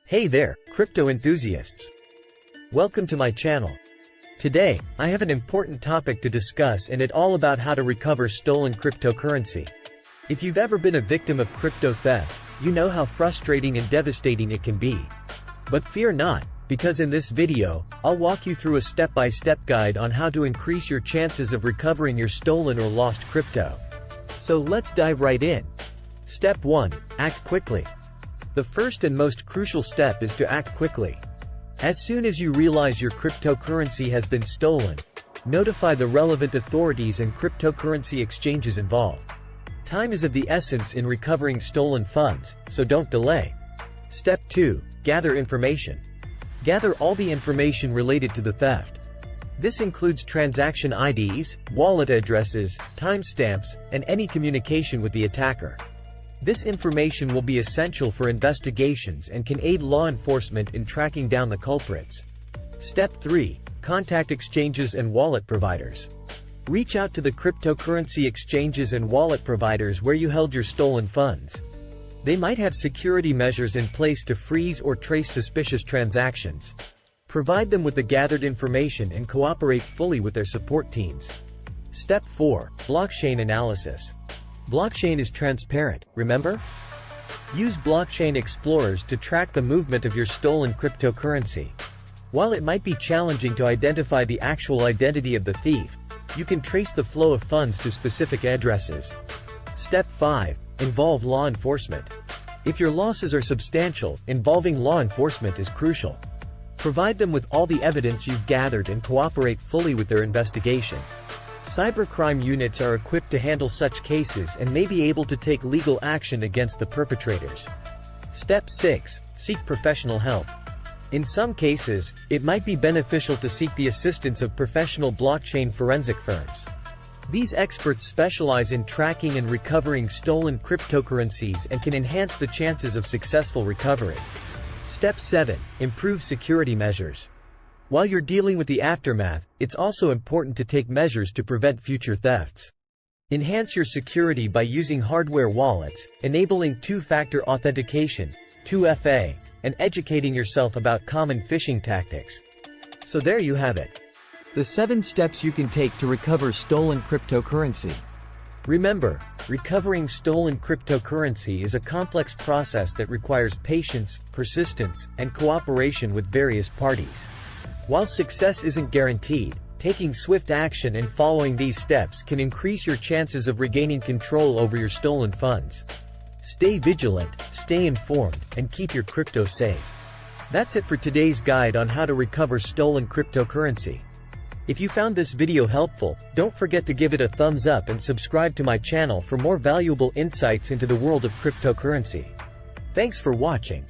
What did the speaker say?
Hey there, crypto enthusiasts. Welcome to my channel. Today, I have an important topic to discuss, and it's all about how to recover stolen cryptocurrency. If you've ever been a victim of crypto theft, you know how frustrating and devastating it can be. But fear not, because in this video, I'll walk you through a step-by-step guide on how to increase your chances of recovering your stolen or lost crypto. So let's dive right in. Step 1. Act quickly. The first and most crucial step is to act quickly. As soon as you realize your cryptocurrency has been stolen, notify the relevant authorities and cryptocurrency exchanges involved. Time is of the essence in recovering stolen funds, so don't delay. Step 2. Gather information. Gather all the information related to the theft. This includes transaction IDs, wallet addresses, timestamps, and any communication with the attacker. This information will be essential for investigations and can aid law enforcement in tracking down the culprits. Step 3. Contact exchanges and wallet providers. Reach out to the cryptocurrency exchanges and wallet providers where you held your stolen funds. They might have security measures in place to freeze or trace suspicious transactions. Provide them with the gathered information and cooperate fully with their support teams. Step 4. Blockchain analysis. Blockchain is transparent, remember? Use blockchain explorers to track the movement of your stolen cryptocurrency. While it might be challenging to identify the actual identity of the thief, you can trace the flow of funds to specific addresses. Step 5. Involve law enforcement. If your losses are substantial, involving law enforcement is crucial. Provide them with all the evidence you've gathered and cooperate fully with their investigation. Cybercrime units are equipped to handle such cases and may be able to take legal action against the perpetrators. Step 6. Seek professional help. In some cases, it might be beneficial to seek the assistance of professional blockchain forensic firms. These experts specialize in tracking and recovering stolen cryptocurrencies and can enhance the chances of successful recovery. Step 7. Improve security measures. While you're dealing with the aftermath, it's also important to take measures to prevent future thefts. Enhance your security by using hardware wallets, enabling two-factor authentication, 2FA, and educating yourself about common phishing tactics. So there you have it. The 7 steps you can take to recover stolen cryptocurrency. Remember, recovering stolen cryptocurrency is a complex process that requires patience, persistence, and cooperation with various parties. While success isn't guaranteed, taking swift action and following these steps can increase your chances of regaining control over your stolen funds. Stay vigilant, stay informed, and keep your crypto safe. That's it for today's guide on how to recover stolen cryptocurrency. If you found this video helpful, don't forget to give it a thumbs up and subscribe to my channel for more valuable insights into the world of cryptocurrency. Thanks for watching.